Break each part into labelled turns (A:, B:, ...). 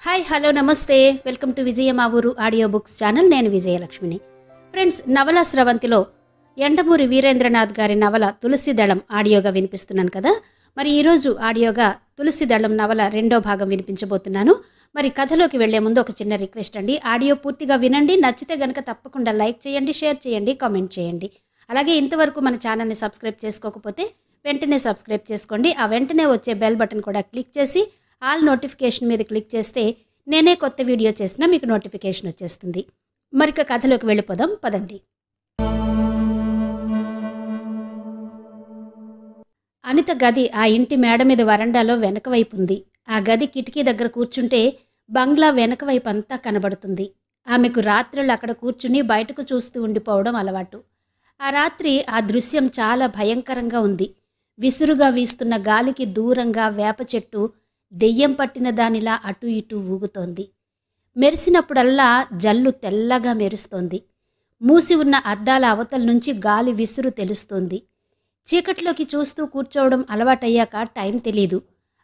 A: Hi hello నమస్తే welcome to విజయ మా ఊరు ఆడియో బుక్స్ ఛానల్. నేను విజయలక్ష్మిని. ఫ్రెండ్స్, నవల స్రవంతిలో యండమూరి వీరేంద్రనాథ్ గారి నవల తులసి దళం ఆడియోగా వినిపిస్తున్నాను కదా. మరి ఈరోజు ఆడియోగా తులసి దళం నవల రెండో భాగం వినిపించబోతున్నాను. మరి కథలోకి వెళ్లే ముందు ఒక చిన్న రిక్వెస్ట్ అండి. ఆడియో పూర్తిగా వినండి. నచ్చితే గనక తప్పకుండా లైక్ చేయండి, షేర్ చేయండి, కామెంట్ చేయండి. అలాగే ఇంతవరకు మన ఛానల్ని సబ్స్క్రైబ్ చేసుకోకపోతే వెంటనే సబ్స్క్రైబ్ చేసుకోండి. ఆ వెంటనే వచ్చే బెల్ బటన్ కూడా క్లిక్ చేసి ఆల్ నోటిఫికేషన్ మీద క్లిక్ చేస్తే నేనే కొత్త వీడియో చేసినా మీకు నోటిఫికేషన్ వచ్చేస్తుంది. మరిక కథలోకి వెళ్ళిపోదాం పదండి. అనిత గది ఆ ఇంటి మేడ మీద వరండాలో వెనక వైపు ఉంది. ఆ గది కిటికీ దగ్గర కూర్చుంటే బంగ్లా వెనక వైపు అంతా కనబడుతుంది. ఆమెకు రాత్రులు అక్కడ కూర్చుని బయటకు చూస్తూ ఉండిపోవడం అలవాటు. ఆ రాత్రి ఆ దృశ్యం చాలా భయంకరంగా ఉంది. విసురుగా వీస్తున్న గాలికి దూరంగా వేప చెట్టు దెయ్యం పట్టిన దానిలా అటు ఇటు ఊగుతోంది. మెరిసినప్పుడల్లా జల్లు తెల్లగా మెరుస్తోంది. మూసి ఉన్న అద్దాల అవతల నుంచి గాలి విసురు తెలుస్తోంది. చీకట్లోకి చూస్తూ కూర్చోవడం అలవాటయ్యాక టైం తెలీదు.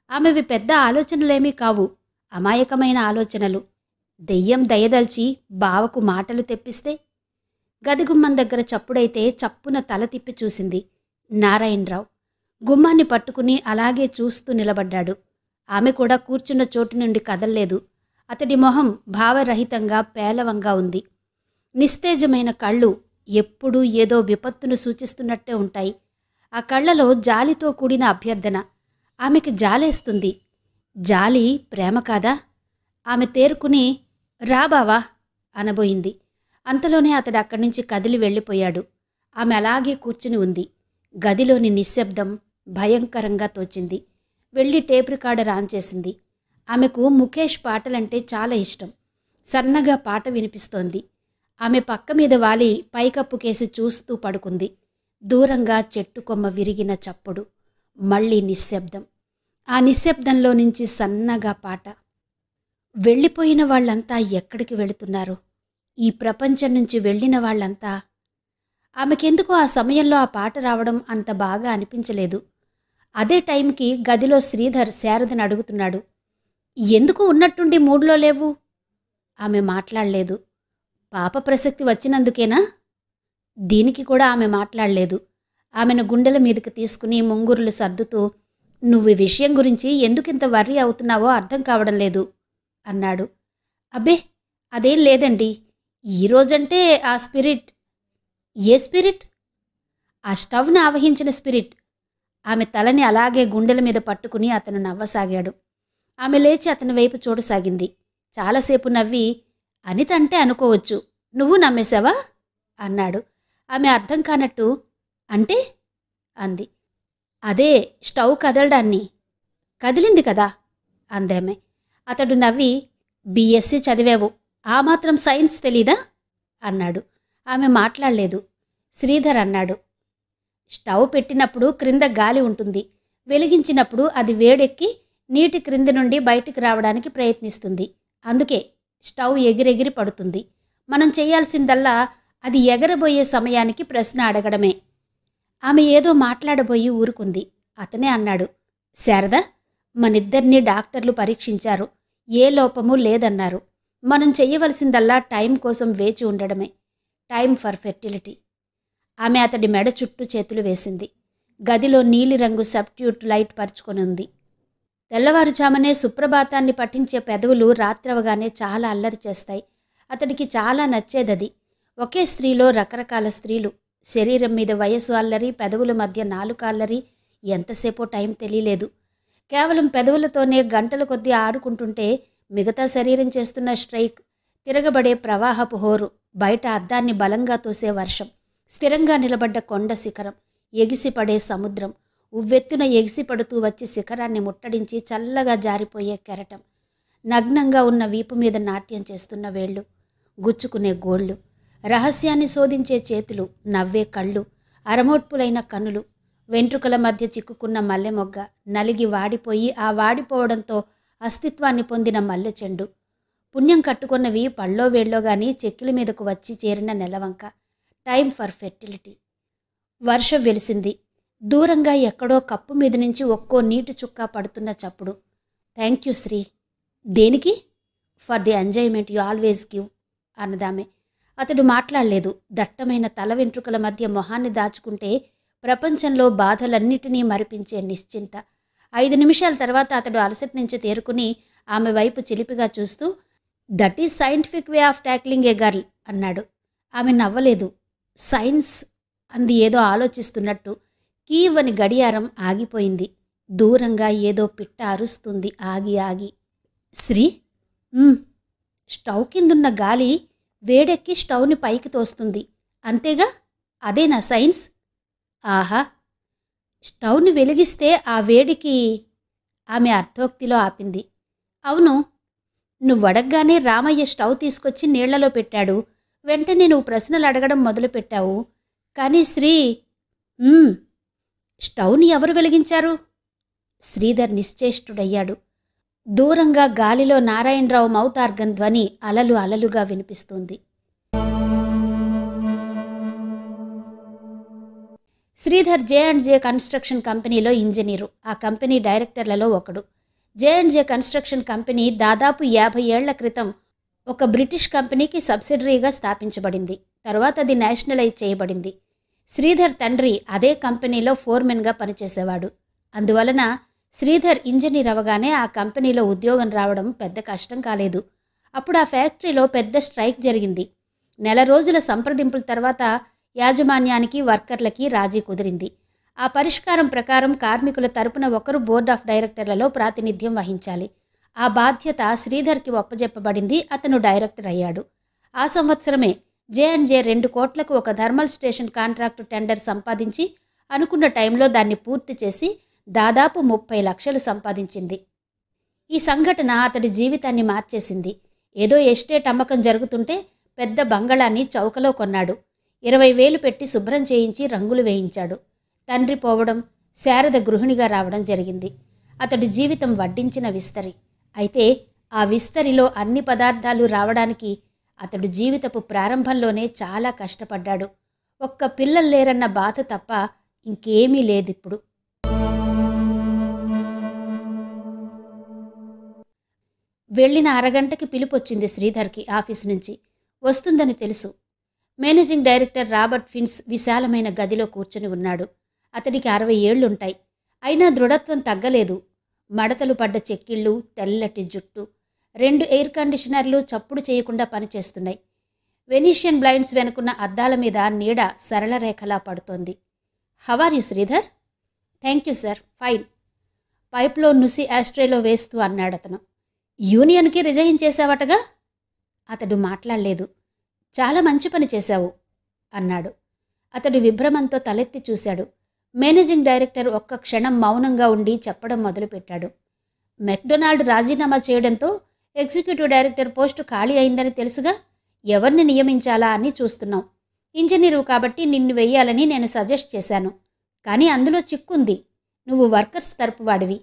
A: ఆమెవి పెద్ద ఆలోచనలేమీ కావు, అమాయకమైన ఆలోచనలు. దెయ్యం దయదల్చి బావకు మాటలు తెప్పిస్తే? గదిగుమ్మం దగ్గర చప్పుడైతే చప్పున తల తిప్పి చూసింది. నారాయణరావు గుమ్మాన్ని పట్టుకుని అలాగే చూస్తూ నిలబడ్డాడు. ఆమె కూడా కూర్చున్న చోటు నుండి కదల్లేదు. అతడి మొహం భావరహితంగా పేలవంగా ఉంది. నిస్తేజమైన కళ్ళు ఎప్పుడూ ఏదో విపత్తును సూచిస్తున్నట్టే ఉంటాయి. ఆ కళ్ళలో జాలితో కూడిన అభ్యర్థన. ఆమెకి జాలేస్తుంది. జాలి ప్రేమ కాదా? ఆమె తేరుకుని రా బావా అనబోయింది. అంతలోనే అతడు అక్కడి నుంచి కదిలి వెళ్ళిపోయాడు. ఆమె అలాగే కూర్చుని ఉంది. గదిలోని నిశ్శబ్దం భయంకరంగా తోచింది. వెళ్ళి టేప్ రికార్డర్ ఆన్ చేసింది. ఆమెకు ముఖేష్ పాటలంటే చాలా ఇష్టం. సన్నగా పాట వినిపిస్తోంది. ఆమె పక్క మీద వాలి పైకప్పు కేసి చూస్తూ పడుకుంది. దూరంగా చెట్టు కొమ్మ విరిగిన చప్పుడు. మళ్ళీ నిశ్శబ్దం. ఆ నిశ్శబ్దంలో నుంచి సన్నగా పాట. వెళ్ళిపోయిన వాళ్ళంతా ఎక్కడికి వెళుతున్నారు? ఈ ప్రపంచం నుంచి వెళ్ళిన వాళ్ళంతా. ఆమెకెందుకో ఆ సమయంలో ఆ పాట రావడం అంత బాగా అనిపించలేదు. అదే టైంకి గదిలో శ్రీధర్ శారదని అడుగుతున్నాడు. ఎందుకు ఉన్నట్టుండి మూడ్లో లేవు? ఆమె మాట్లాడలేదు. పాప ప్రసక్తి వచ్చినందుకేనా? దీనికి కూడా ఆమె మాట్లాడలేదు. ఆమెను గుండెల మీదకి తీసుకుని ముంగురులు సర్దుతూ, నువ్వు ఈ విషయం గురించి ఎందుకింత వర్రీ అవుతున్నావో అర్థం కావడం లేదు అన్నాడు. అబ్బే అదేం లేదండి. ఈరోజంటే ఆ స్పిరిట్. ఏ స్పిరిట్? ఆ స్టవ్ని ఆవహించిన స్పిరిట్. ఆమె తలని అలాగే గుండెల మీద పట్టుకుని అతను నవ్వసాగాడు. ఆమె లేచి అతని వైపు చూడసాగింది. చాలాసేపు నవ్వి, అనిత అంటే అనుకోవచ్చు, నువ్వు నమ్మేశావా అన్నాడు. ఆమె అర్థం కానట్టు, అంటే అంది. అదే స్టవ్ కదలడాన్ని. కదిలింది కదా అందామె. అతడు నవ్వి, బిఎస్సి చదివావు, ఆ మాత్రం సైన్స్ తెలీదా అన్నాడు. ఆమె మాట్లాడలేదు. శ్రీధర్ అన్నాడు, స్టవ్ పెట్టినప్పుడు క్రింద గాలి ఉంటుంది. వెలిగించినప్పుడు అది వేడెక్కి నీటి క్రింద నుండి బయటికి రావడానికి ప్రయత్నిస్తుంది. అందుకే స్టవ్ ఎగిరెగిరి పడుతుంది. మనం చేయాల్సిందల్లా అది ఎగరబోయే సమయానికి ప్రశ్న అడగడమే. ఆమె ఏదో మాట్లాడబోయి ఊరుకుంది. అతనే అన్నాడు, శారద, మనిద్దరినీ డాక్టర్లు పరీక్షించారు. ఏ లోపమూ లేదన్నారు. మనం చెయ్యవలసిందల్లా టైం కోసం వేచి ఉండడమే. Time for fertility. ఆమె అతడి మెడ చుట్టూ చేతులు వేసింది. గదిలో నీలిరంగు సబ్ట్యూట్ లైట్ పరుచుకొని ఉంది. తెల్లవారుజామనే సుప్రభాతాన్ని పఠించే పెదవులు రాత్రవగానే చాలా అల్లరి చేస్తాయి. అతడికి చాలా నచ్చేదది. ఒకే స్త్రీలో రకరకాల స్త్రీలు. శరీరం మీద వయసు అల్లరి, పెదవుల మధ్య నాలుక అల్లరి. ఎంతసేపో టైం తెలియలేదు. కేవలం పెదవులతోనే గంటల కొద్దీ ఆడుకుంటుంటే మిగతా శరీరం చేస్తున్న స్ట్రైక్, తిరగబడే ప్రవాహపు హోరు, బయట అద్దాన్ని బలంగా తోసే వర్షం, స్థిరంగా నిలబడ్డ కొండ శిఖరం, ఎగిసిపడే సముద్రం, ఉవ్వెత్తున ఎగిసిపడుతూ వచ్చి శిఖరాన్ని ముట్టడించి చల్లగా జారిపోయే కెరటం, నగ్నంగా ఉన్న వీపు మీద నాట్యం చేస్తున్న వేళ్ళు, గుచ్చుకునే గోళ్ళు, రహస్యాన్ని శోధించే చేతులు, నవ్వే కళ్ళు, అరమోట్పులైన కనులు, వెంట్రుకల మధ్య చిక్కుకున్న మల్లెమొగ్గ, నలిగి వాడిపోయి ఆ వాడిపోవడంతో అస్తిత్వాన్ని పొందిన మల్లెచెండు, పుణ్యం కట్టుకున్నవి పళ్ళో వేళ్ళో గాని చెక్కిల మీదకు వచ్చి చేరిన నెలవంక. Time for fertility. వర్షం వెలిసింది. దూరంగా ఎక్కడో కప్పు మీద నుంచి ఒక్కో నీటి చుక్క పడుతున్న చప్పుడు. Thank you Sri. దేనికి? For the enjoyment you always give అన్నదామె. అతడు మాట్లాడలేదు. దట్టమైన తల వెంట్రుకల మధ్య మొహాన్ని దాచుకుంటే ప్రపంచంలో బాధలన్నిటినీ మరిపించే నిశ్చింత. 5 నిమిషాల తర్వాత అతడు అలసట నుంచి తేరుకుని ఆమె వైపు చిలిపిగా చూస్తూ, that is scientific way of tackling A girl అన్నాడు. ఆమె నవ్వలేదు. సైన్స్ అంది ఏదో ఆలోచిస్తున్నట్టు. కీవ్ అని గడియారం ఆగిపోయింది. దూరంగా ఏదో పిట్ట అరుస్తుంది ఆగి ఆగి. శ్రీ, స్టవ్ కిందున్న గాలి వేడెక్కి స్టవ్ని పైకి తోస్తుంది, అంతేగా? అదేనా సైన్స్? ఆహా, స్టవ్ని వెలిగిస్తే ఆ వేడికి... ఆమె అర్థోక్తిలో ఆపింది. అవును, నువ్వడగ్గానే రామయ్య స్టవ్ తీసుకొచ్చి నీళ్లలో పెట్టాడు. వెంటనే నువ్వు ప్రశ్నలు అడగడం మొదలుపెట్టావు. కానీ శ్రీ, స్టవ్ని ఎవరు వెలిగించారు? శ్రీధర్ నిశ్చేష్టుడయ్యాడు. దూరంగా గాలిలో నారాయణరావు మౌతార్గన్ ధ్వని అలలు అలలుగా వినిపిస్తుంది. శ్రీధర్ J&J కన్స్ట్రక్షన్ కంపెనీలో ఇంజనీరు. ఆ కంపెనీ డైరెక్టర్లలో ఒకడు. J&J కన్స్ట్రక్షన్ కంపెనీ దాదాపు 50 ఏళ్ల క్రితం ఒక బ్రిటిష్ కంపెనీకి సబ్సిడరీగా స్థాపించబడింది. తరువాత అది నేషనలైజ్ చేయబడింది. శ్రీధర్ తండ్రి అదే కంపెనీలో ఫోర్మెన్గా పనిచేసేవాడు. అందువలన శ్రీధర్ ఇంజనీర్ అవగానే ఆ కంపెనీలో ఉద్యోగం రావడం పెద్ద కష్టం కాలేదు. అప్పుడు ఆ ఫ్యాక్టరీలో పెద్ద స్ట్రైక్ జరిగింది. నెల రోజుల సంప్రదింపుల తర్వాత యాజమాన్యానికి వర్కర్లకి రాజీ కుదిరింది. ఆ పరిష్కారం ప్రకారం కార్మికుల తరపున ఒకరు బోర్డ్ ఆఫ్ డైరెక్టర్లలో ప్రాతినిధ్యం వహించాలి. ఆ బాధ్యత శ్రీధర్కి ఒప్పజెప్పబడింది. అతను డైరెక్టర్ అయ్యాడు. ఆ సంవత్సరమే J&J 2 కోట్లకు ఒక థర్మల్ స్టేషన్ కాంట్రాక్టు టెండర్ సంపాదించి అనుకున్న టైంలో దాన్ని పూర్తి చేసి దాదాపు 30 లక్షలు సంపాదించింది. ఈ సంఘటన అతడి జీవితాన్ని మార్చేసింది. ఏదో ఎస్టేట్ అమ్మకం జరుగుతుంటే పెద్ద బంగళాన్ని చౌకలో కొన్నాడు. 20,000 పెట్టి శుభ్రం చేయించి రంగులు వేయించాడు. తండ్రి పోవడం, శారద గృహిణిగా రావడం జరిగింది. అతడి జీవితం వడ్డించిన విస్తరి. అయితే ఆ విస్తరిలో అన్ని పదార్థాలు రావడానికి అతడు జీవితపు ప్రారంభంలోనే చాలా కష్టపడ్డాడు. ఒక్క పిల్లలు లేరన్న బాధ తప్ప ఇంకేమీ లేదిప్పుడు. వెళ్ళిన అరగంటకి పిలుపొచ్చింది శ్రీధర్కి ఆఫీస్ నుంచి. వస్తుందని తెలుసు. మేనేజింగ్ డైరెక్టర్ రాబర్ట్ ఫిన్స్ విశాలమైన గదిలో కూర్చుని ఉన్నాడు. అతడికి 60 ఏళ్లుంటాయి. అయినా దృఢత్వం తగ్గలేదు. మడతలు పడ్డ చెక్కిళ్ళు, తెల్లటి జుట్టు. 2 ఎయిర్ కండిషనర్లు చప్పుడు చేయకుండా పనిచేస్తున్నాయి. వెనీషియన్ బ్లైండ్స్ వెనుకున్న అద్దాల మీద నీడ సరళ రేఖలా పడుతోంది. How are you Sridhar? Thank you sir, fine. పైప్లో నుసి యాస్ట్రేలో వేస్తూ అన్నాడతను. యూనియన్కి రిజైన్ చేశావటగా? అతడు మాట్లాడలేదు. చాలా మంచి పని చేశావు అన్నాడు. అతడు విభ్రమంతో తలెత్తి చూశాడు. మేనేజింగ్ డైరెక్టర్ ఒక్క క్షణం మౌనంగా ఉండి చెప్పడం మొదలుపెట్టాడు. మెక్డొనాల్డ్ రాజీనామా చేయడంతో ఎగ్జిక్యూటివ్ డైరెక్టర్ పోస్టు ఖాళీ అయిందని తెలుసుగా. ఎవరిని నియమించాలా అని చూస్తున్నాం. ఇంజనీరు కాబట్టి నిన్ను వెయ్యాలని నేను సజెస్ట్ చేశాను. కానీ అందులో చిక్కుంది. నువ్వు వర్కర్స్ తరపు వాడివి.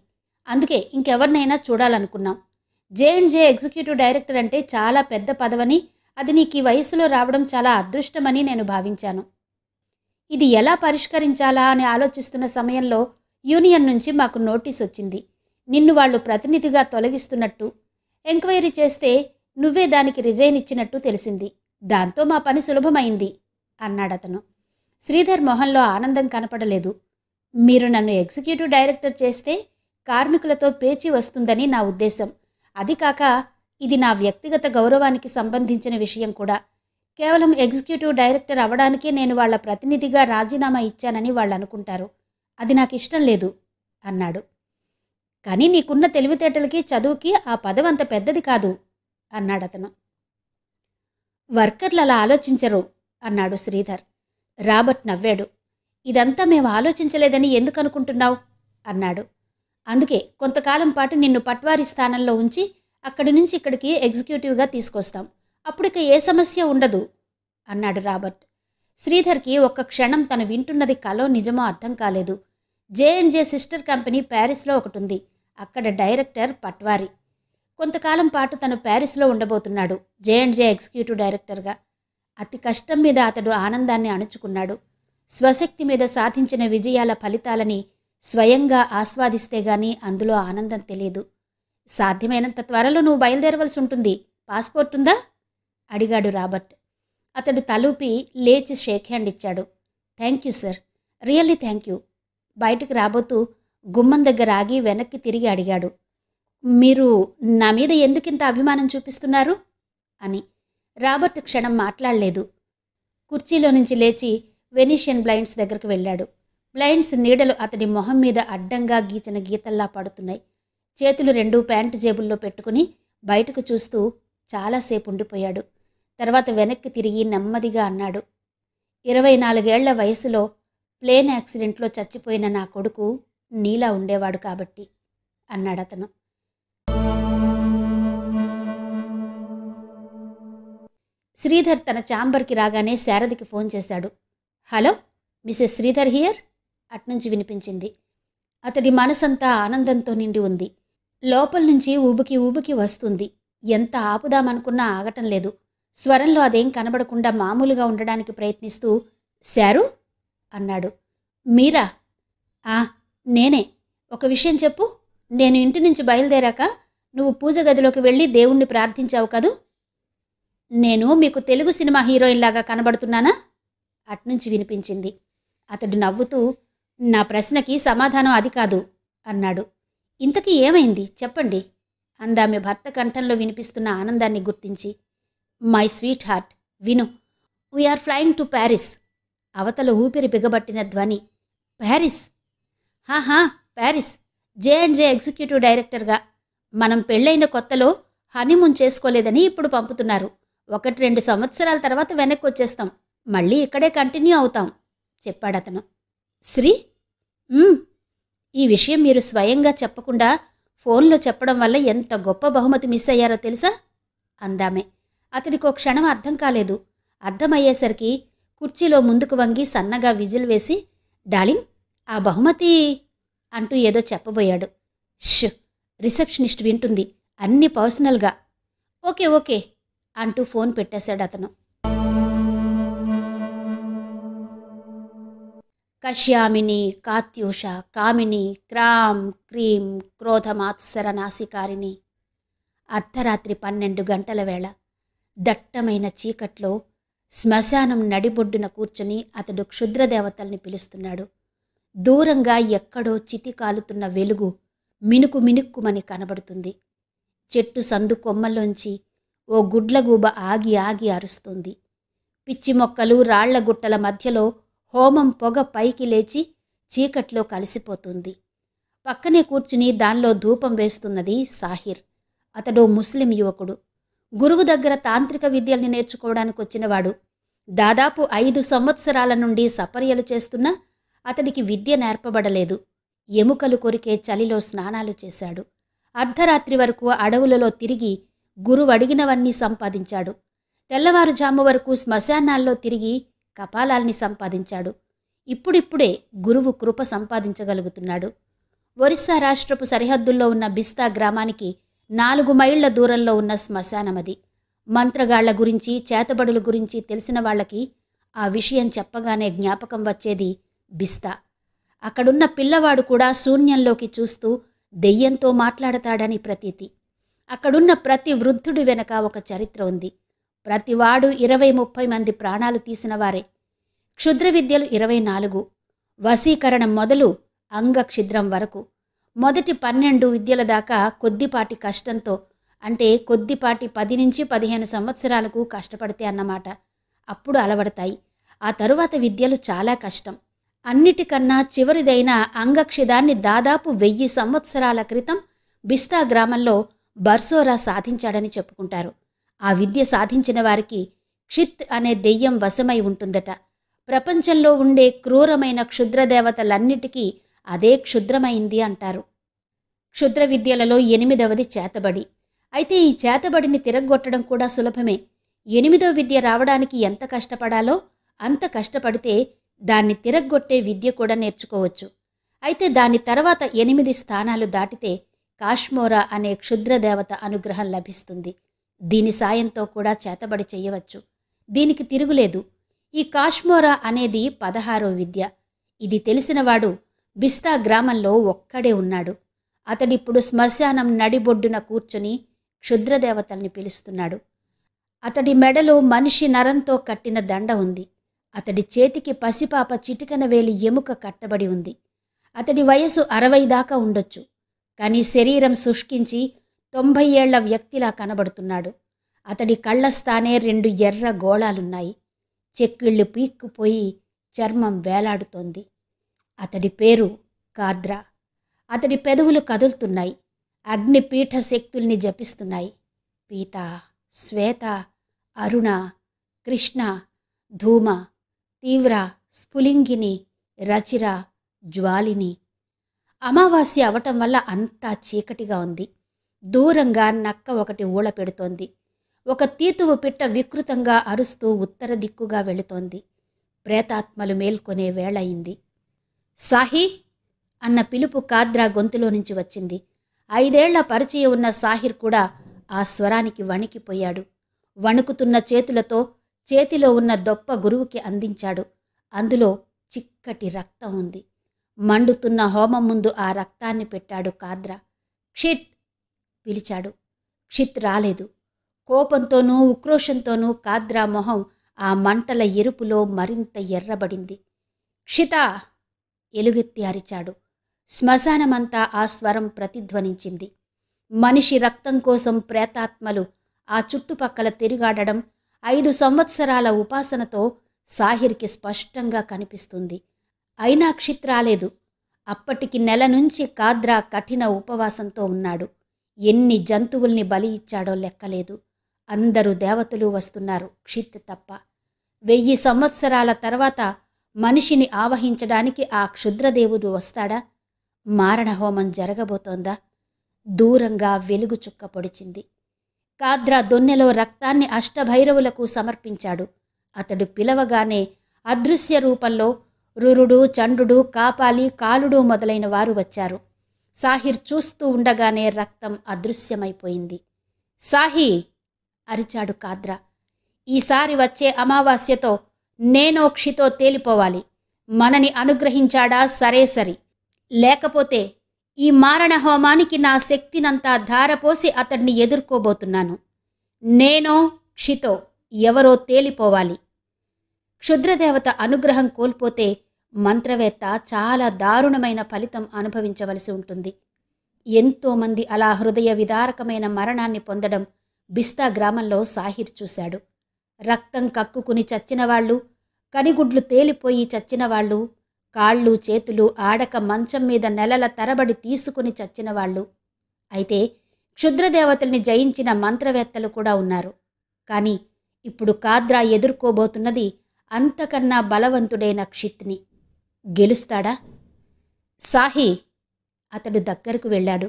A: అందుకే ఇంకెవరినైనా చూడాలనుకున్నాం. J&J ఎగ్జిక్యూటివ్ డైరెక్టర్ అంటే చాలా పెద్ద పదవని, అది నీకు ఈ వయసులో రావడం చాలా అదృష్టమని నేను భావించాను. ఇది ఎలా పరిష్కరించాలా అని ఆలోచిస్తున్న సమయంలో యూనియన్ నుంచి మాకు నోటీస్ వచ్చింది. నిన్ను వాళ్ళు ప్రతినిధిగా తొలగిస్తున్నట్టు. ఎంక్వైరీ చేస్తే నువ్వే దానికి రిజైన్ ఇచ్చినట్టు తెలిసింది. దాంతో మా పని సులభమైంది అన్నాడతను. శ్రీధర్ మొహంలో ఆనందం కనపడలేదు. మీరు నన్ను ఎగ్జిక్యూటివ్ డైరెక్టర్ చేస్తే కార్మికులతో పేచీ వస్తుందని నా ఉద్దేశం. అది కాక ఇది నా వ్యక్తిగత గౌరవానికి సంబంధించిన విషయం కూడా. కేవలం ఎగ్జిక్యూటివ్ డైరెక్టర్ అవ్వడానికే నేను వాళ్ల ప్రతినిధిగా రాజీనామా ఇచ్చానని వాళ్ళు అనుకుంటారు. అది నాకు ఇష్టం లేదు అన్నాడు. కానీ నీకున్న తెలివితేటలకి, చదువుకి ఆ పదవి అంత పెద్దది కాదు అన్నాడతను. వర్కర్లు అలా ఆలోచించరు అన్నాడు శ్రీధర్. రాబర్ట్ నవ్వాడు. ఇదంతా మేము ఆలోచించలేదని ఎందుకు అనుకుంటున్నావు అన్నాడు. అందుకే కొంతకాలం పాటు నిన్ను పట్వారీ స్థానంలో ఉంచి అక్కడి నుంచి ఇక్కడికి ఎగ్జిక్యూటివ్గా తీసుకొస్తాం. అప్పుడిక ఏ సమస్య ఉండదు అన్నాడు రాబర్ట్. శ్రీధర్కి ఒక్క క్షణం తను వింటున్నది కలో నిజమో అర్థం కాలేదు. J&J సిస్టర్ కంపెనీ ప్యారిస్లో ఒకటి. అక్కడ డైరెక్టర్ పట్వారీ. కొంతకాలం పాటు తను ప్యారిస్లో ఉండబోతున్నాడు J&J ఎగ్జిక్యూటివ్ డైరెక్టర్గా. అతి కష్టం మీద అతడు ఆనందాన్ని అణుచుకున్నాడు. స్వశక్తి మీద సాధించిన విజయాల ఫలితాలని స్వయంగా ఆస్వాదిస్తే గానీ అందులో ఆనందం తెలియదు. సాధ్యమైనంత త్వరలో నువ్వు బయలుదేరవలసి ఉంటుంది పాస్పోర్ట్ ఉందా అడిగాడు రాబర్ట్. అతడు తలూపి లేచి షేక్ హ్యాండ్ ఇచ్చాడు. Thank you sir, really thank you. బయటకు రాబోతూ గుమ్మం దగ్గర ఆగి వెనక్కి తిరిగి అడిగాడు. మీరు నా మీద ఎందుకింత అభిమానం చూపిస్తున్నారు అని. రాబర్ట్ క్షణం మాట్లాడలేదు. కుర్చీలో నుంచి లేచి వెనీషియన్ బ్లైండ్స్ దగ్గరకు వెళ్ళాడు. బ్లైండ్స్ నీడలు అతడి మొహం మీద అడ్డంగా గీచిన గీతల్లా పడుతున్నాయి. చేతులు రెండూ ప్యాంటు జేబుల్లో పెట్టుకుని బయటకు చూస్తూ చాలాసేపు ఉండిపోయాడు. తర్వాత వెనక్కి తిరిగి నెమ్మదిగా అన్నాడు. 24 ఏళ్ల వయసులో ప్లేన్ యాక్సిడెంట్లో చచ్చిపోయిన నా కొడుకు నీలా ఉండేవాడు కాబట్టి అన్నాడతను. శ్రీధర్ తన ఛాంబర్కి రాగానే శారదికి ఫోన్ చేశాడు. హలో, మిసెస్ శ్రీధర్ హియర్ అట్నుంచి వినిపించింది. అతడి మనసంతా ఆనందంతో నిండి ఉంది. లోపల నుంచి ఊబుకి ఊబుకి వస్తుంది. ఎంత ఆపుదామనుకున్నా ఆగటం లేదు. స్వరంలో అదేం కనబడకుండా మామూలుగా ఉండడానికి ప్రయత్నిస్తూ శారు అన్నాడు. మీరా? నేనే. ఒక విషయం చెప్పు. నేను ఇంటి నుంచి బయలుదేరాక నువ్వు పూజ గదిలోకి వెళ్ళి దేవుణ్ణి ప్రార్థించావు కదూ? నేను మీకు తెలుగు సినిమా హీరోయిన్లాగా కనబడుతున్నానా అట్నుంచి వినిపించింది. అతడు నవ్వుతూ నా ప్రశ్నకి సమాధానం అది కాదు అన్నాడు. ఇంతకీ ఏమైంది చెప్పండి అందామె భర్త కంఠంలో వినిపిస్తున్న ఆనందాన్ని గుర్తించి. మై స్వీట్ హార్ట్, విను. We are flying to Paris. అవతల ఊపిరి బిగబట్టిన ధ్వని. ప్యారిస్? ప్యారిస్. J&J ఎగ్జిక్యూటివ్ డైరెక్టర్గా. మనం పెళ్ళైన కొత్తలో హనీమూన్ చేసుకోలేదని ఇప్పుడు పంపుతున్నారు. 1-2 సంవత్సరాల తర్వాత వెనక్కి వచ్చేస్తాం. మళ్ళీ ఇక్కడే కంటిన్యూ అవుతాం చెప్పాడతను. శ్రీ, ఈ విషయం మీరు స్వయంగా చెప్పకుండా ఫోన్లో చెప్పడం వల్ల ఎంత గొప్ప బహుమతి మిస్ అయ్యారో తెలుసా అందామే. అతడికో క్షణం అర్థం కాలేదు. అర్థమయ్యేసరికి కుర్చీలో ముందుకు వంగి సన్నగా విజిల్ వేసి, డార్లింగ్, ఆ బహుమతి అంటూ ఏదో చెప్పబోయాడు. రిసెప్షనిస్ట్ వింటుంది, అన్నీ పర్సనల్గా. ఓకే అంటూ ఫోన్ పెట్టేశాడు అతను. కశ్యామిని, కాత్యూష, కామిని, క్రామ్, క్రీం, క్రోధమాత్సర నాసికారిణి. అర్ధరాత్రి 12 గంటల వేళ. దట్టమైన చీకట్లో శ్మశానం నడిబొడ్డున కూర్చుని అతడు క్షుద్రదేవతల్ని పిలుస్తున్నాడు. దూరంగా ఎక్కడో చితి కాలుతున్న వెలుగు మినుకు మినుక్కుమని కనబడుతుంది. చెట్టు సందు కొమ్మల్లోంచి ఓ గుడ్లగూబ ఆగి ఆగి అరుస్తుంది. పిచ్చి మొక్కలు రాళ్లగుట్టల మధ్యలో హోమం పొగ పైకి లేచి చీకట్లో కలిసిపోతుంది. పక్కనే కూర్చుని దానిలో ధూపం వేస్తున్నది సాహిర్. అతడో ముస్లిం యువకుడు. గురువు దగ్గర తాంత్రిక విద్యల్ని నేర్చుకోవడానికి వచ్చినవాడు. దాదాపు 5 సంవత్సరాల నుండి సపర్యలు చేస్తున్నా అతడికి విద్య నేర్పబడలేదు. ఎముకలు కొరికే చలిలో స్నానాలు చేశాడు. అర్ధరాత్రి వరకు అడవులలో తిరిగి గురువు అడిగినవన్నీ సంపాదించాడు. తెల్లవారుజాము వరకు శ్మశానాల్లో తిరిగి కపాలాల్ని సంపాదించాడు. ఇప్పుడిప్పుడే గురువు కృప సంపాదించగలుగుతున్నాడు. ఒరిస్సా రాష్ట్రపు సరిహద్దుల్లో ఉన్న బిస్తా గ్రామానికి 4 మైళ్ల దూరంలో ఉన్న శ్మశానమది. మంత్రగాళ్ల గురించి, చేతబడుల గురించి తెలిసిన వాళ్లకి ఆ విషయం చెప్పగానే జ్ఞాపకం వచ్చేది బిస్తా. అక్కడున్న పిల్లవాడు కూడా శూన్యంలోకి చూస్తూ దెయ్యంతో మాట్లాడతాడని ప్రతీతి. అక్కడున్న ప్రతి వృద్ధుడి వెనక ఒక చరిత్ర ఉంది. ప్రతివాడు 20-30 మంది ప్రాణాలు తీసినవారే. క్షుద్ర విద్యలు 24. వశీకరణం మొదలు అంగక్షిద్రం వరకు. మొదటి 12 విద్యల దాకా కొద్దిపాటి కష్టంతో, అంటే కొద్దిపాటి 10-15 సంవత్సరాలకు కష్టపడితే అన్నమాట. అప్పుడు అలవడతాయి. ఆ తరువాత విద్యలు చాలా కష్టం. అన్నిటికన్నా చివరిదైన అంగక్షిదాన్ని దాదాపు 1000 సంవత్సరాల క్రితం బిస్తా గ్రామంలో బర్సోరా సాధించాడని చెప్పుకుంటారు. ఆ విద్య సాధించిన వారికి క్షిత్ అనే దెయ్యం వశమై ఉంటుందట. ప్రపంచంలో ఉండే క్రూరమైన క్షుద్రదేవతలన్నిటికీ అదే క్షుద్రమైంది అంటారు. క్షుద్ర విద్యలలో 8వది చేతబడి. అయితే ఈ చేతబడిని తిరగ్గొట్టడం కూడా సులభమే. 8వ విద్య రావడానికి ఎంత కష్టపడాలో అంత కష్టపడితే దాన్ని తిరగ్గొట్టే విద్య కూడా నేర్చుకోవచ్చు. అయితే దాని తర్వాత 8 స్థానాలు దాటితే కాష్మోరా అనే క్షుద్రదేవత అనుగ్రహం లభిస్తుంది. దీని సాయంతో కూడా చేతబడి చెయ్యవచ్చు. దీనికి తిరుగులేదు. ఈ కాష్మోరా అనేది 16వ విద్య. ఇది తెలిసినవాడు బిస్తా గ్రామంలో ఒక్కడే ఉన్నాడు. అతడిప్పుడు శ్మశానం నడిబొడ్డున కూర్చుని క్షుద్రదేవతల్ని పిలుస్తున్నాడు. అతడి మెడలో మనిషి నరంతో కట్టిన దండ ఉంది. అతడి చేతికి పసిపాప చిటికన వేలి ఎముక కట్టబడి ఉంది. అతడి వయసు 60 దాకా ఉండొచ్చు. కానీ శరీరం శుష్కించి 90 ఏళ్ల వ్యక్తిలా కనబడుతున్నాడు. అతడి కళ్ళస్థానే 2 ఎర్ర గోళాలున్నాయి. చెక్కిళ్ళు పీక్కుపోయి చర్మం వేలాడుతోంది. అతడి పేరు కాద్రా. అతడి పెదవులు కదులుతున్నాయి. అగ్నిపీఠ శక్తుల్ని జపిస్తున్నాయి. పీత, శ్వేత, అరుణ, కృష్ణ, ధూమ, తీవ్ర, స్ఫులింగిని, రచిర, జ్వాలిని. అమావాస్య అవటం వల్ల అంతా చీకటిగా ఉంది. దూరంగా నక్క ఒకటి ఊళ పెడుతోంది. ఒక తీతువు పిట్ట వికృతంగా అరుస్తూ ఉత్తర దిక్కుగా వెళుతోంది. ప్రేతాత్మలు మేల్కొనే వేళయింది. సాహి అన్న పిలుపు కాద్రా గొంతులో నుంచి వచ్చింది. 5 ఏళ్ల పరిచయం ఉన్న సాహిర్ కూడా ఆ స్వరానికి వణికిపోయాడు. వణుకుతున్న చేతులతో చేతిలో ఉన్న దొప్ప గురువుకి అందించాడు. అందులో చిక్కటి రక్తం ఉంది. మండుతున్న హోమం ముందు ఆ రక్తాన్ని పెట్టాడు కాద్రా. క్షిత్ పిలిచాడు. క్షిత్ రాలేదు. కోపంతోనూ ఉక్రోషంతోనూ కాద్రా మొహం ఆ మంటల ఎరుపులో మరింత ఎర్రబడింది. క్షిత ఎలుగెత్తి అరిచాడు. శ్మశానమంతా ఆ స్వరం ప్రతిధ్వనించింది. మనిషి రక్తం కోసం ప్రేతాత్మలు ఆ చుట్టుపక్కల తిరిగాడడం 5 సంవత్సరాల ఉపాసనతో సాహిర్కి స్పష్టంగా కనిపిస్తుంది. అయినా క్షిత్ రాలేదు. అప్పటికి నెల నుంచి కాద్రా కఠిన ఉపవాసంతో ఉన్నాడు. ఎన్ని జంతువుల్ని బలి ఇచ్చాడో లెక్కలేదు. అందరూ దేవతలు వస్తున్నారు, క్షిత్ తప్ప. 1000 సంవత్సరాల తర్వాత మనిషిని ఆవహించడానికి ఆ క్షుద్రదేవుడు వస్తాడా? మారణహోమం జరగబోతోందా? దూరంగా వెలుగు చుక్క పొడిచింది. కాద్రా దొన్నెలో రక్తాన్ని అష్టభైరవులకు సమర్పించాడు. అతడు పిలవగానే అదృశ్య రూపంలో రురుడు, చండ్రుడు, కాపాలి, కాలుడు మొదలైన వారు వచ్చారు. సాహిర్ చూస్తూ ఉండగానే రక్తం అదృశ్యమైపోయింది. సాహి అరిచాడు కాద్రా. ఈసారి వచ్చే అమావాస్యతో నేనో క్షితో తేలిపోవాలి. మనని అనుగ్రహించాడా సరే సరి, లేకపోతే ఈ మారణ హోమానికి నా శక్తినంతా ధారపోసి అతడిని ఎదుర్కోబోతున్నాను. నేనో క్షితో ఎవరో తేలిపోవాలి. క్షుద్రదేవత అనుగ్రహం కోల్పోతే మంత్రవేత్త చాలా దారుణమైన ఫలితం అనుభవించవలసి ఉంటుంది. ఎంతోమంది అలా హృదయ విదారకమైన మరణాన్ని పొందడం బిస్తా గ్రామంలో సాహిర్ చూశాడు. రక్తం కక్కుకుని చచ్చినవాళ్లు, కనిగుడ్లు తేలిపోయి చచ్చినవాళ్లు, కాళ్ళు చేతులు ఆడక మంచం మీద నెలల తరబడి తీసుకుని చచ్చినవాళ్లు. అయితే క్షుద్రదేవతల్ని జయించిన మంత్రవేత్తలు కూడా ఉన్నారు. కానీ ఇప్పుడు కాద్రా ఎదుర్కోబోతున్నది అంతకన్నా బలవంతుడైన క్షిత్ని. గెలుస్తాడా? సాహి అతడు దగ్గరకు వెళ్ళాడు.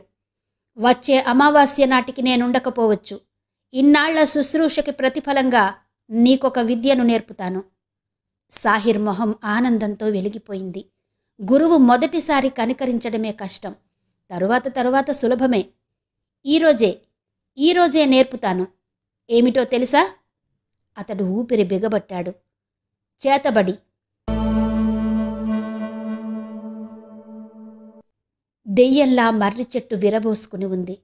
A: వచ్చే అమావాస్య నాటికి నేనుండకపోవచ్చు. ఇన్నాళ్ల శుశ్రూషకి ప్రతిఫలంగా నీకొక విద్యను నేర్పుతాను. సాహిర్ మొహం ఆనందంతో వెలిగిపోయింది. గురువు మొదటిసారి కనికరించడమే కష్టం, తరువాత సులభమే. ఈరోజే నేర్పుతాను. ఏమిటో తెలుసా? అతడు ఊపిరి బిగబట్టాడు. చేతబడి. దెయ్యంలా మర్రి చెట్టు విరబోసుకుని ఉంది.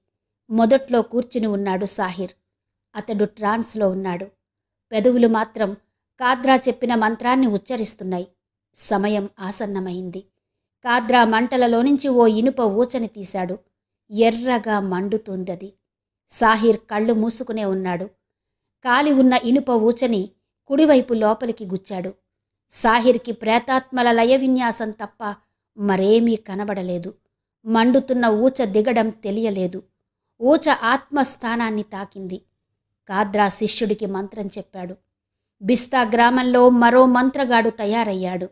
A: మొదట్లో కూర్చుని ఉన్నాడు సాహిర్. అతడు ట్రాన్స్లో ఉన్నాడు. పెదవులు మాత్రం కాద్రా చెప్పిన మంత్రాన్ని ఉచ్చరిస్తున్నాయి. సమయం ఆసన్నమైంది. కాద్రా మంటలలోనుంచి ఓ ఇనుప ఊచని తీశాడు. ఎర్రగా మండుతుందది. సాహిర్ కళ్ళు మూసుకునే ఉన్నాడు. కాలి ఉన్న ఇనుప ఊచని కుడివైపు లోపలికి గుచ్చాడు. సాహిర్కి ప్రేతాత్మల లయ విన్యాసం తప్ప మరేమీ కనబడలేదు. మండుతున్న ఊచ దిగడం తెలియలేదు. ఊచ ఆత్మస్థానాన్ని తాకింది. కాద్రా శిష్యుడికి మంత్రం చెప్పాడు. బిస్తా గ్రామంలో మరో మంత్రగాడు తయారయ్యాడు.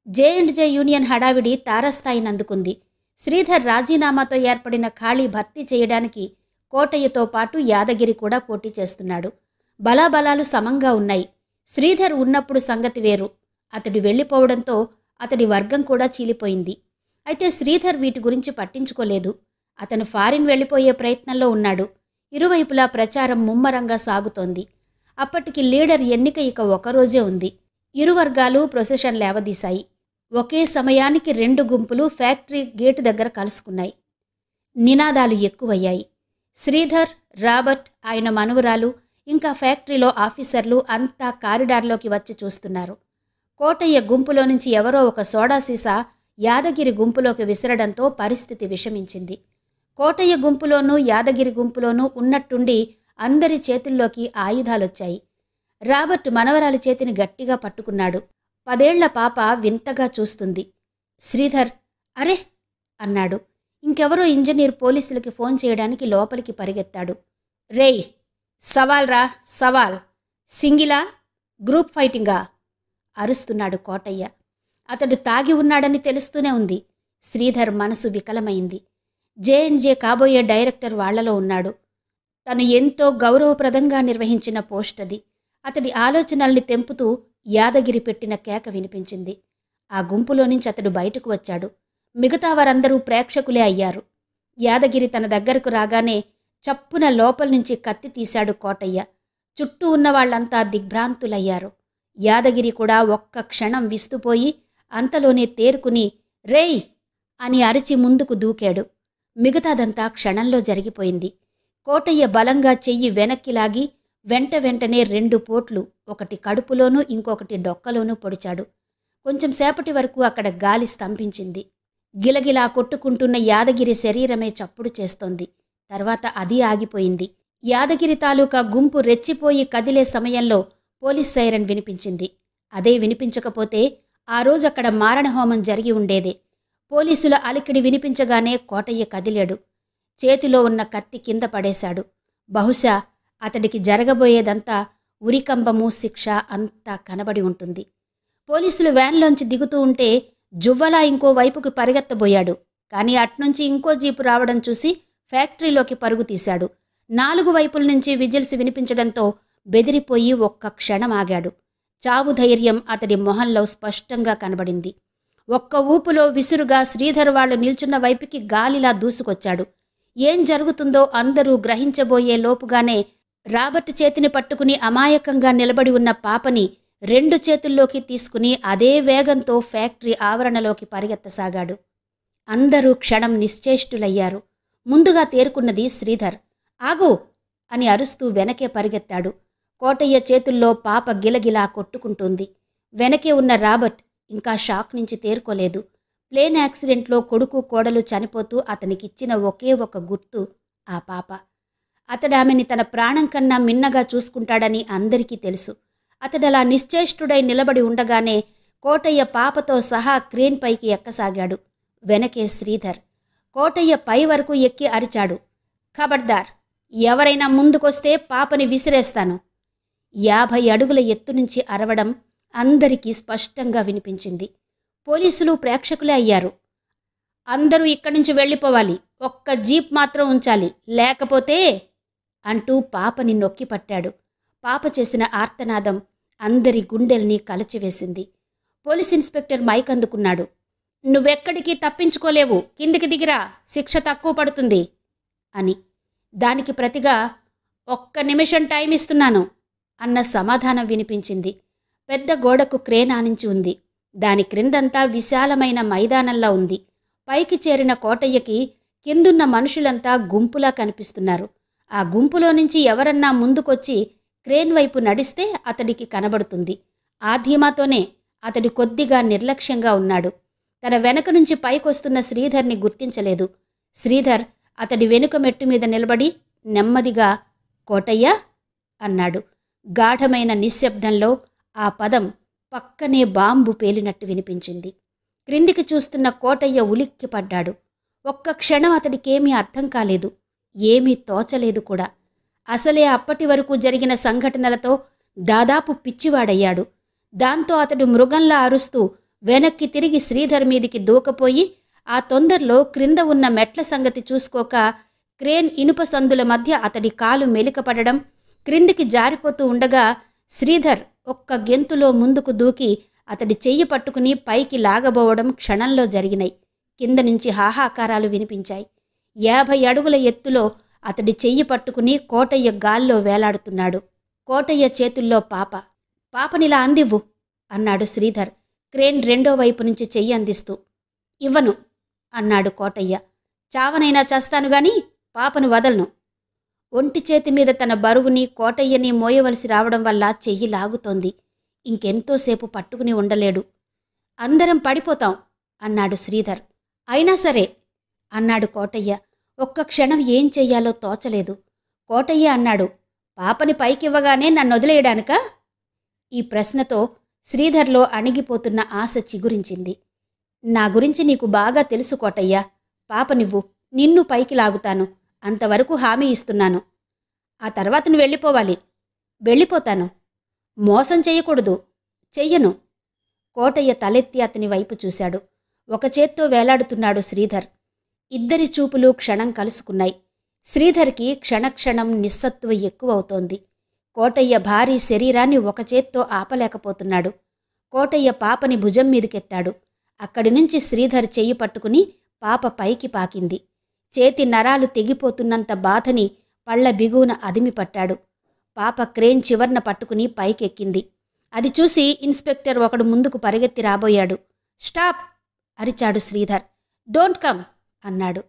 A: జే&జే యూనియన్ హడావిడి తారస్థాయినందుకుంది. శ్రీధర్ రాజీనామాతో ఏర్పడిన ఖాళీ భర్తీ చేయడానికి కోటయ్యతో పాటు యాదగిరి కూడా పోటీ చేస్తున్నాడు. బలాబలాలు సమంగా ఉన్నాయి. శ్రీధర్ ఉన్నప్పుడు సంగతి వేరు. అతడు వెళ్ళిపోవడంతో అతడి వర్గం కూడా చీలిపోయింది. అయితే శ్రీధర్ వీటి గురించి పట్టించుకోలేదు. అతను ఫారిన్ వెళ్ళిపోయే ప్రయత్నంలో ఉన్నాడు. ఇరువైపులా ప్రచారం ముమ్మరంగా సాగుతోంది. అప్పటికి లీడర్ ఎన్నిక ఇక ఒకరోజే ఉంది. ఇరు వర్గాలు ప్రొసెషన్ లేవదీశాయి. ఒకే సమయానికి 2 గుంపులు ఫ్యాక్టరీ గేటు దగ్గర కలుసుకున్నాయి. నినాదాలు ఎక్కువయ్యాయి. శ్రీధర్, రాబర్ట్, ఆయన మనవరాలు, ఇంకా ఫ్యాక్టరీలో ఆఫీసర్లు అంతా కారిడార్లోకి వచ్చి చూస్తున్నారు. కోటయ్య గుంపులో నుంచి ఎవరో ఒక సోడా సీసా యాదగిరి గుంపులోకి విసరడంతో పరిస్థితి విషమించింది. కోటయ్య గుంపులోనూ యాదగిరి గుంపులోనూ ఉన్నట్టుండి అందరి చేతుల్లోకి ఆయుధాలొచ్చాయి. రాబర్ట్ మనవరాలి చేతిని గట్టిగా పట్టుకున్నాడు. 10 ఏళ్ల పాప వింతగా చూస్తుంది. శ్రీధర్ అరే అన్నాడు. ఇంకెవరో ఇంజనీర్ పోలీసులకి ఫోన్ చేయడానికి లోపలికి పరిగెత్తాడు. రేయ్, సవాల్ రా, సవాల్. సింగిలా, గ్రూప్ ఫైటింగా అరుస్తున్నాడు కోటయ్య. అతడు తాగి ఉన్నాడని తెలుస్తూనే ఉంది. శ్రీధర్ మనసు వికలమైంది. జే&జే కాబోయే డైరెక్టర్ వాళ్లలో ఉన్నాడు. తను ఎంతో గౌరవప్రదంగా నిర్వహించిన పోస్ట్ అది. అతడి ఆలోచనల్ని తెంపుతూ యాదగిరి పెట్టిన కేక వినిపించింది. ఆ గుంపులో నుంచి అతడు బయటకు వచ్చాడు. మిగతా వారందరూ ప్రేక్షకులే అయ్యారు. యాదగిరి తన దగ్గరకు రాగానే చప్పున లోపల నుంచి కత్తి తీశాడు కోటయ్య. చుట్టూ ఉన్న వాళ్లంతా దిగ్భ్రాంతులయ్యారు. యాదగిరి కూడా ఒక్క క్షణం విస్తుపోయి అంతలోనే తేరుకుని రేయ్ అని అరిచి ముందుకు దూకాడు. మిగతాదంతా క్షణంలో జరిగిపోయింది. కోటయ్య బలంగా చెయ్యి వెనక్కి లాగి వెంటనే 2 పోట్లు, ఒకటి కడుపులోనూ ఇంకొకటి డొక్కలోనూ పొడిచాడు. కొంచెం సేపటి వరకు అక్కడ గాలి స్తంభించింది. గిలగిలా కొట్టుకుంటున్న యాదగిరి శరీరమే చప్పుడు చేస్తోంది. తర్వాత అది ఆగిపోయింది. యాదగిరి తాలూకా గుంపు రెచ్చిపోయి కదిలే సమయంలో పోలీస్ సైరన్ వినిపించింది. అదే వినిపించకపోతే ఆ రోజక్కడ మారణహోమం జరిగి ఉండేదే. పోలీసుల అలికిడి వినిపించగానే కోటయ్య కదిలాడు. చేతిలో ఉన్న కత్తి కింద పడేశాడు. బహుశా అతడికి జరగబోయేదంతా ఉరికంబము, శిక్ష అంతా కనబడి ఉంటుంది. పోలీసులు వ్యాన్లోంచి దిగుతూ ఉంటే జువ్వలా ఇంకో వైపుకి పరిగెత్తబోయాడు. కానీ అట్నుంచి ఇంకో జీపు రావడం చూసి ఫ్యాక్టరీలోకి పరుగు తీశాడు. 4 వైపుల నుంచి విజిల్స్ వినిపించడంతో బెదిరిపోయి ఒక్క క్షణం ఆగాడు. చావు ధైర్యం అతడి మొహంలో స్పష్టంగా కనబడింది. ఒక్క ఊపులో విసురుగా శ్రీధర్ వాళ్లు నిల్చున్న వైపుకి గాలిలా దూసుకొచ్చాడు. ఏం జరుగుతుందో అందరూ గ్రహించబోయే లోపుగానే రాబర్ట్ చేతిని పట్టుకుని అమాయకంగా నిలబడి ఉన్న పాపని 2 చేతుల్లోకి తీసుకుని అదే వేగంతో ఫ్యాక్టరీ ఆవరణలోకి పరిగెత్తసాగాడు. అందరూ క్షణం నిశ్చేష్టులయ్యారు. ముందుగా తేరుకున్నది శ్రీధర్. ఆగు అని అరుస్తూ వెనకే పరిగెత్తాడు. కోటయ్య చేతుల్లో పాప గిలగిలా కొట్టుకుంటోంది. వెనకే ఉన్న రాబర్ట్ ఇంకా షాక్ నుంచి తేరుకోలేదు. ప్లేన్ యాక్సిడెంట్లో కొడుకు కోడలు చనిపోతూ అతనికిచ్చిన ఒకే ఒక గుర్తు ఆ పాప. అతడామెని తన ప్రాణం కన్నా మిన్నగా చూసుకుంటాడని అందరికీ తెలుసు. అతడలా నిశ్చేష్టుడై నిలబడి ఉండగానే కోటయ్య పాపతో సహా క్రేన్ పైకి ఎక్కసాగాడు. వెనకే శ్రీధర్. కోటయ్య పై వరకు ఎక్కి అరిచాడు. ఖబర్దార్, ఎవరైనా ముందుకొస్తే పాపని విసిరేస్తాను. 50 అడుగుల ఎత్తు నుంచి అరవడం అందరికీ స్పష్టంగా వినిపించింది. పోలీసులు ప్రేక్షకులే అయ్యారు. అందరూ ఇక్కడి నుంచి వెళ్ళిపోవాలి, ఒక్క జీప్ మాత్రం ఉంచాలి, లేకపోతే అంటూ పాపని నొక్కిపట్టాడు. పాప చేసిన ఆర్తనాదం అందరి గుండెల్ని కలచివేసింది. పోలీస్ ఇన్స్పెక్టర్ మైక్ అందుకున్నాడు. నువ్వెక్కడికి తప్పించుకోలేవు, కిందికి దిగిరా, శిక్ష తక్కువ పడుతుంది అని. దానికి ప్రతిగా 1 నిమిషం టైం ఇస్తున్నాను అన్న సమాధానం వినిపించింది. పెద్ద గోడకు క్రేన్ ఆనించి ఉంది. దాని క్రిందంతా విశాలమైన మైదానంలా ఉంది. పైకి చేరిన కోటయ్యకి కిందున్న మనుషులంతా గుంపులా కనిపిస్తున్నారు. ఆ గుంపులో నుంచి ఎవరన్నా ముందుకొచ్చి క్రేన్ వైపు నడిస్తే అతడికి కనబడుతుంది. ఆ ధీమాతోనే అతడు కొద్దిగా నిర్లక్ష్యంగా ఉన్నాడు. తన వెనక నుంచి పైకొస్తున్న శ్రీధర్ని గుర్తించలేదు. శ్రీధర్ అతడి వెనుక మెట్టు మీద నిలబడి నెమ్మదిగా కోటయ్య అన్నాడు. గాఢమైన నిశ్శబ్దంలో ఆ పదం పక్కనే బాంబు పేలినట్టు వినిపించింది. క్రిందికి చూస్తున్న కోటయ్య ఉలిక్కిపడ్డాడు. ఒక్క క్షణం అతడికేమీ అర్థం కాలేదు, ఏమీ తోచలేదు కూడా. అసలే అప్పటి వరకు జరిగిన సంఘటనలతో దాదాపు పిచ్చివాడయ్యాడు. దాంతో అతడు మృగంలా అరుస్తూ వెనక్కి తిరిగి శ్రీధర్ మీదికి దూకపోయి ఆ తొందరలో క్రింద ఉన్న మెట్ల సంగతి చూసుకోక క్రేన్ ఇనుప సందుల మధ్య అతడి కాలు మెలికపడడం, క్రిందికి జారిపోతూ ఉండగా శ్రీధర్ ఒక్క గెంతులో ముందుకు దూకి అతడి చెయ్యి పట్టుకుని పైకి లాగబోవడం క్షణంలో జరిగినాయి. కింద నుంచి హాహాకారాలు వినిపించాయి. 50 అడుగుల ఎత్తులో అతడి చెయ్యి పట్టుకుని కోటయ్య గాల్లో వేలాడుతున్నాడు. కోటయ్య చేతుల్లో పాప. పాపనిలా అందివ్వు అన్నాడు శ్రీధర్. క్రేన్ రెండో వైపు నుంచి చెయ్యి అందిస్తూ. ఇవ్వను అన్నాడు కోటయ్య. చావనైనా చేస్తాను గాని పాపను వదలను. ఒంటి చేతి మీద తన బరువుని కోటయ్యని మోయవలసి రావడం వల్ల చెయ్యి లాగుతోంది. ఇంకెంతోసేపు పట్టుకుని ఉండలేడు. అందరం పడిపోతాం అన్నాడు శ్రీధర్. అయినా సరే అన్నాడు కోటయ్య. ఒక్క క్షణం ఏం చెయ్యాలో తోచలేదు. కోటయ్య అన్నాడు, పాపని పైకివ్వగానే నన్నొదిలేయడానికా? ఈ ప్రశ్నతో శ్రీధర్లో అణిగిపోతున్న ఆశ చిగురించింది. నా గురించి నీకు బాగా తెలుసు కోటయ్య. పాపనివ్వు, నిన్ను పైకి లాగుతాను. అంతవరకు హామీ ఇస్తున్నాను. ఆ తర్వాత నువ్వు వెళ్ళిపోవాలి. వెళ్ళిపోతాను. మోసం చెయ్యకూడదు. చెయ్యను. కోటయ్య తలెత్తి అతని వైపు చూశాడు. ఒక చేత్తో వేలాడుతున్నాడు శ్రీధర్. ఇద్దరి చూపులు క్షణం కలుసుకున్నాయి. శ్రీధర్కి క్షణక్షణం నిస్సత్తువ ఎక్కువవుతోంది. కోటయ్య భారీ శరీరాన్ని ఒక చేత్తో ఆపలేకపోతున్నాడు. కోటయ్య పాపని భుజం మీదకెత్తాడు. అక్కడి నుంచి శ్రీధర్ చెయ్యి పట్టుకుని పాప పైకి పాకింది. చేతి నరాలు తెగిపోతున్నంత బాధని పళ్ల బిగువున అదిమిపట్టాడు. పాప క్రేన్ చివర్న పట్టుకుని పైకెక్కింది. అది చూసి ఇన్స్పెక్టర్ ఒకడు ముందుకు పరిగెత్తి రాబోయాడు. స్టాప్ అరిచాడు శ్రీధర్. డోంట్ కమ్ అన్నాడు.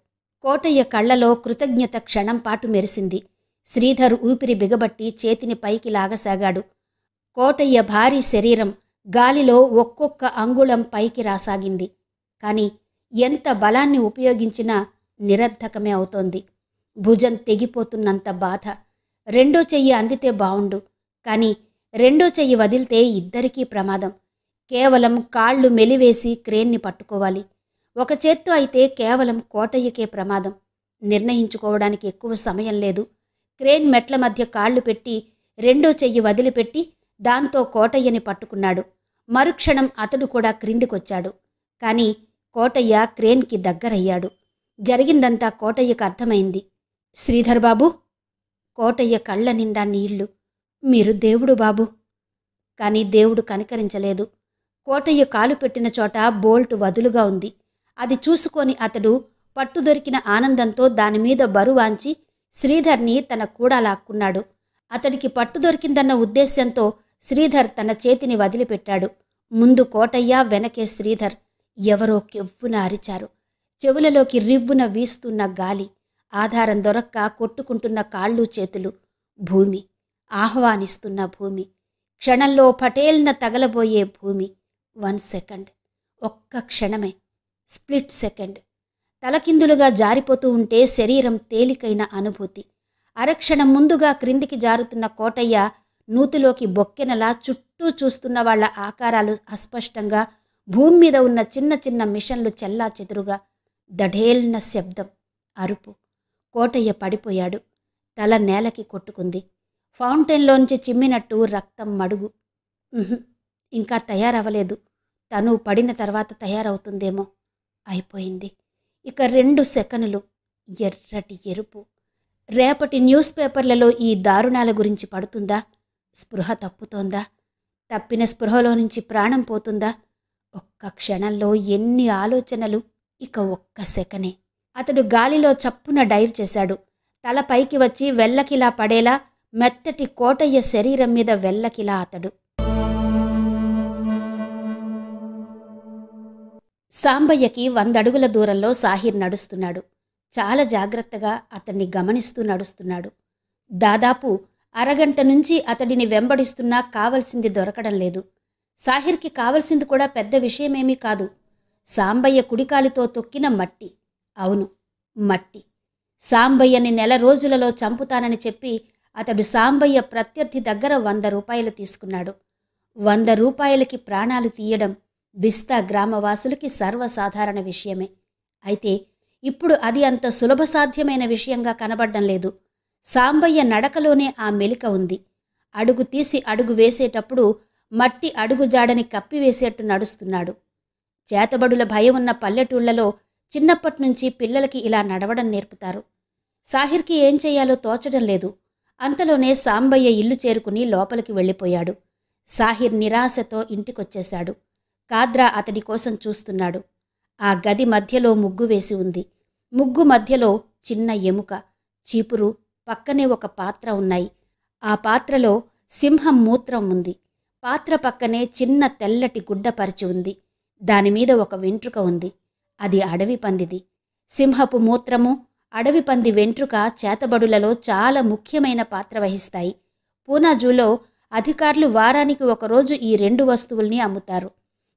A: కోటయ్య కళ్లలో కృతజ్ఞత క్షణంపాటు మెరిసింది. శ్రీధర్ ఊపిరి బిగబట్టి చేతిని పైకి లాగసాగాడు. కోటయ్య భారీ శరీరం గాలిలో ఒక్కొక్క అంగుళం పైకి రాసాగింది. కాని ఎంత బలాన్ని ఉపయోగించినా నిరర్ధకమే అవుతోంది. భుజం తెగిపోతున్నంత బాధ. రెండో చెయ్యి అందితే బావుండు. కాని రెండో చెయ్యి వదిలితే ఇద్దరికీ ప్రమాదం. కేవలం కాళ్ళు మెలివేసి క్రేన్ని పట్టుకోవాలి. ఒక చేత్తో అయితే కేవలం కోటయ్యకే ప్రమాదం. నిర్ణయించుకోవడానికి ఎక్కువ సమయం లేదు. క్రేన్ మెట్ల మధ్య కాళ్ళు పెట్టి రెండో చెయ్యి వదిలిపెట్టి దాంతో కోటయ్యని పట్టుకున్నాడు. మరుక్షణం అతడు కూడా క్రిందికొచ్చాడు. కాని కోటయ్య క్రేన్కి దగ్గరయ్యాడు. జరిగిందంతా కోటయ్యకు అర్థమైంది. శ్రీధర్ బాబు. కోటయ్య కళ్ళ నిండా నీళ్లు. మీరు దేవుడు బాబు. కాని దేవుడు కనికరించలేదు. కోటయ్య కాలు పెట్టిన చోట బోల్ట్ వదులుగా ఉంది. అది చూసుకొని అతడు పట్టుదొరికిన ఆనందంతో దానిమీద బరువాంచి శ్రీధర్ని తన కూడా లాక్కున్నాడు. అతడికి పట్టుదొరికిందన్న ఉద్దేశ్యంతో శ్రీధర్ తన చేతిని వదిలిపెట్టాడు. ముందు కోటయ్య, వెనకే శ్రీధర్. ఎవరో కెవ్వున అరిచారు. చెవులలోకి రివ్వున వీస్తున్న గాలి. ఆధారం దొరక్క కొట్టుకుంటున్న కాళ్ళు చేతులు. భూమి ఆహ్వానిస్తున్న భూమి. క్షణంలో పటేల్న తగలబోయే భూమి. 1 సెకండ్. ఒక్క క్షణమే. Split second. తలకిందులుగా జారిపోతూ ఉంటే శరీరం తేలికైన అనుభూతి. అరక్షణం ముందుగా క్రిందికి జారుతున్న కోటయ్య నూతిలోకి బొక్కెనలా చుట్టూ చూస్తున్న వాళ్ల ఆకారాలు అస్పష్టంగా, భూమి మీద ఉన్న చిన్న చిన్న మిషన్లు చెల్లా చెదురుగా. దఢేల్న శబ్దం. అరుపు. కోటయ్య పడిపోయాడు. తల నేలకి కొట్టుకుంది. ఫౌంటైన్లోంచి చిమ్మినట్టు రక్తం మడుగు. ఇంకా తయారవలేదు. తను పడిన తర్వాత తయారవుతుందేమో. అయిపోయింది. ఇక 2 సెకనులు. ఎర్రటి ఎరుపు. రేపటి న్యూస్ పేపర్లలో ఈ దారుణాల గురించి పడుతుందా? స్పృహ తప్పుతోందా? తప్పిన స్పృహలో నుంచి ప్రాణం పోతుందా? ఒక్క క్షణంలో ఎన్ని ఆలోచనలు. ఇక ఒక్క సెకనే. అతడు గాలిలో చప్పున డైవ్ చేశాడు. తల పైకి వచ్చి వెల్లకిలా పడేలా మెత్తటి కోటయ్య శరీరం మీద వెల్లకిలా అతడు. సాంబయ్యకి 100 అడుగుల దూరంలో సాహిర్ నడుస్తున్నాడు. చాలా జాగ్రత్తగా అతన్ని గమనిస్తూ నడుస్తున్నాడు. దాదాపు అరగంట నుంచి అతడిని వెంబడిస్తున్నా కావలసింది దొరకడం లేదు. సాహిర్కి కావలసింది కూడా పెద్ద విషయమేమీ కాదు. సాంబయ్య కుడికాలితో తొక్కిన మట్టి. అవును, మట్టి. సాంబయ్యని 1 రోజులలో చంపుతానని చెప్పి అతడు సాంబయ్య ప్రత్యర్థి దగ్గర 100 రూపాయలు తీసుకున్నాడు. 100 రూపాయలకి ప్రాణాలు తీయడం బిస్తా గ్రామవాసులకి సర్వసాధారణ విషయమే. అయితే ఇప్పుడు అది అంత సులభ సాధ్యమైన విషయంగా కనబడ్డం లేదు. సాంబయ్య నడకలోనే ఆ మెలిక ఉంది. అడుగు తీసి అడుగు వేసేటప్పుడు మట్టి అడుగు జాడని కప్పివేసేట్టు నడుస్తున్నాడు. చేతబడుల భయం ఉన్న పల్లెటూళ్లలో చిన్నప్పట్నుంచి పిల్లలకి ఇలా నడవడం నేర్పుతారు. సాహిర్కి ఏం చెయ్యాలో తోచడం లేదు. అంతలోనే సాంబయ్య ఇల్లు చేరుకుని లోపలికి వెళ్ళిపోయాడు. సాహిర్ నిరాశతో ఇంటికొచ్చేశాడు. కాద్రా అతడి కోసం చూస్తున్నాడు. ఆ గది మధ్యలో ముగ్గు వేసి ఉంది. ముగ్గు మధ్యలో చిన్న ఎముక, చీపురు, పక్కనే ఒక పాత్ర ఉన్నాయి. ఆ పాత్రలో సింహం మూత్రం ఉంది. పాత్ర పక్కనే చిన్న తెల్లటి గుడ్డ పరిచి ఉంది. దానిమీద ఒక వెంట్రుక ఉంది. అది అడవి పందిది. సింహపు మూత్రము, అడవి పంది వెంట్రుక చేతబడులలో చాలా ముఖ్యమైన పాత్ర వహిస్తాయి. పూనా జూలో అధికారులు వారానికి ఒకరోజు ఈ 2 వస్తువుల్ని అమ్ముతారు.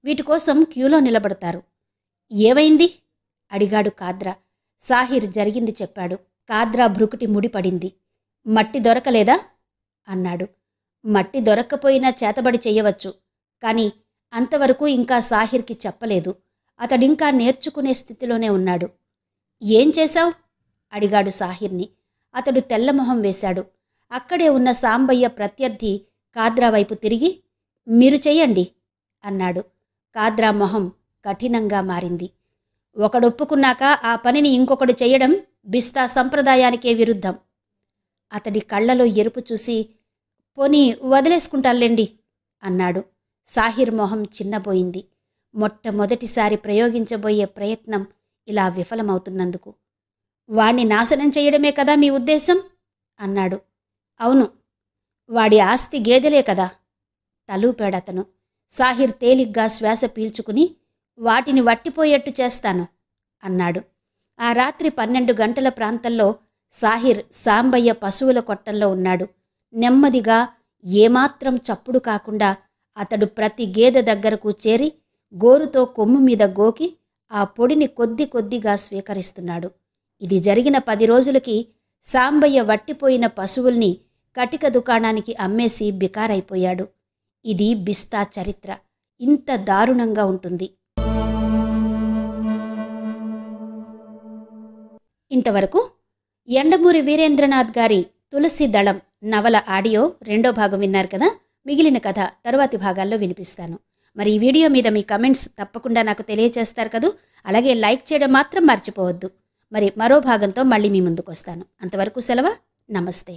A: వీటి కోసం క్యూలో నిలబడతారు. ఏవైంది? అడిగాడు కాద్రా. సాహిర్ జరిగింది చెప్పాడు. కాద్రా భ్రుకుటి ముడిపడింది. మట్టి దొరకలేదా అన్నాడు. మట్టి దొరక్కపోయినా చేతబడి చెయ్యవచ్చు. కాని అంతవరకు ఇంకా సాహిర్కి చెప్పలేదు. అతడింకా నేర్చుకునే స్థితిలోనే ఉన్నాడు. ఏం చేశావు? అడిగాడు సాహిర్ని. అతడు తెల్లమొహం వేశాడు. అక్కడే ఉన్న సాంబయ్య ప్రత్యర్థి కాద్రా వైపు తిరిగి, మీరు చెయ్యండి అన్నాడు. కాద్రా మొహం కఠినంగా మారింది. ఒకడొప్పుకున్నాక ఆ పనిని ఇంకొకడు చెయ్యడం బిస్తా సంప్రదాయానికే విరుద్ధం. అతడి కళ్లలో ఎరుపు చూసి, పోనీ వదిలేసుకుంటానులేండి అన్నాడు. సాహిర్ మొహం చిన్నబోయింది. మొట్టమొదటిసారి ప్రయోగించబోయే ప్రయత్నం ఇలా విఫలమవుతున్నందుకు. వాణ్ణి నాశనం చెయ్యడమే కదా మీ ఉద్దేశం అన్నాడు. అవును. వాడి ఆస్తి గేదెలే కదా తలూపాడతను. సాహిర్ తేలిగ్గా శ్వాస పీల్చుకుని, వాటిని వట్టిపోయేట్టు చేస్తాను అన్నాడు. ఆ రాత్రి 12 గంటల ప్రాంతంలో సాహిర్ సాంబయ్య పశువుల కొట్టంలో ఉన్నాడు. నెమ్మదిగా ఏమాత్రం చప్పుడు కాకుండా అతడు ప్రతి గేదె దగ్గరకు చేరి గోరుతో కొమ్ము మీద గోకి ఆ పొడిని కొద్ది కొద్దిగా స్వీకరిస్తున్నాడు. ఇది జరిగిన 10 రోజులకి సాంబయ్య వట్టిపోయిన పశువుల్ని కటిక దుకాణానికి అమ్మేసి బికారైపోయాడు. ఇది బిస్తా చరిత్ర. ఇంత దారుణంగా ఉంటుంది. ఇంతవరకు యండమూరి వీరేంద్రనాథ్ గారి తులసి దళం నవల ఆడియో 2వ భాగం విన్నారు కదా. మిగిలిన కథ తరువాతి భాగాల్లో వినిపిస్తాను. మరి ఈ వీడియో మీద మీ కమెంట్స్ తప్పకుండా నాకు తెలియచేస్తారు కదూ. అలాగే లైక్ చేయడం మాత్రం మర్చిపోవద్దు. మరి మరో భాగంతో మళ్ళీ మీ ముందుకు వస్తాను. అంతవరకు సెలవు. నమస్తే.